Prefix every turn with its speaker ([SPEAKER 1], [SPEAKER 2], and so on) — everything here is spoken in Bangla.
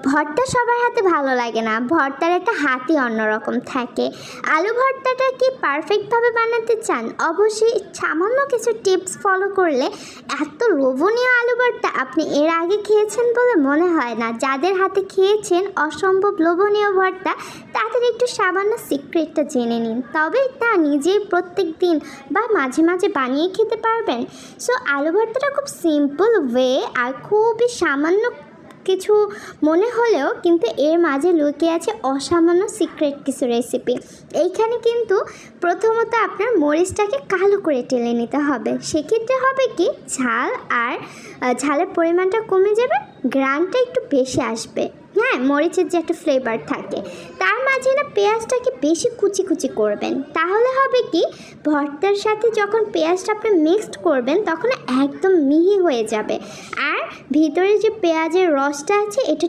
[SPEAKER 1] ভর্তা সবার হাতে ভালো লাগে না, ভর্তার একটা হাতই অন্যরকম থাকে। আলু ভর্তাটা কি পারফেক্টভাবে বানাতে চান? অবশ্যই সামান্য কিছু টিপস ফলো করলে এত লোভনীয় আলু ভর্তা আপনি এর আগে খেয়েছেন বলে মনে হয় না। যাদের হাতে খেয়েছেন অসম্ভব লোভনীয় ভর্তা, তাদের একটু সামান্য সিক্রেটটা জেনে নিন, তবে তা নিজেই প্রত্যেক দিন বা মাঝে মাঝে বানিয়ে খেতে পারবেন। সো আলু ভর্তাটা খুব সিম্পল ওয়ে আর খুবই সামান্য কিছু মনে হলেও কিন্তু এর মাঝে লুকিয়ে আছে অসামান্য সিক্রেট কিছু রেসিপি। এইখানে কিন্তু প্রথমত আপনার মরিচটাকে কালো করে টেলে নিতে হবে। সেক্ষেত্রে হবে কি, ঝাল আর ঝালের পরিমাণটা কমে যাবে, গ্রানটা একটু বেশি আসবে। হ্যাঁ, মরিচের যে একটা ফ্লেভার থাকে, তার মাঝে না পেঁয়াজটাকে বেশি কুচি কুচি করবেন। তাহলে হবে কি, ভর্তার সাথে যখন পেঁয়াজটা আপনি মিক্সড করবেন তখন একদম মিহি হয়ে যাবে, আর ভিতরে যে পেঁয়াজের রসটা আছে এটা একটু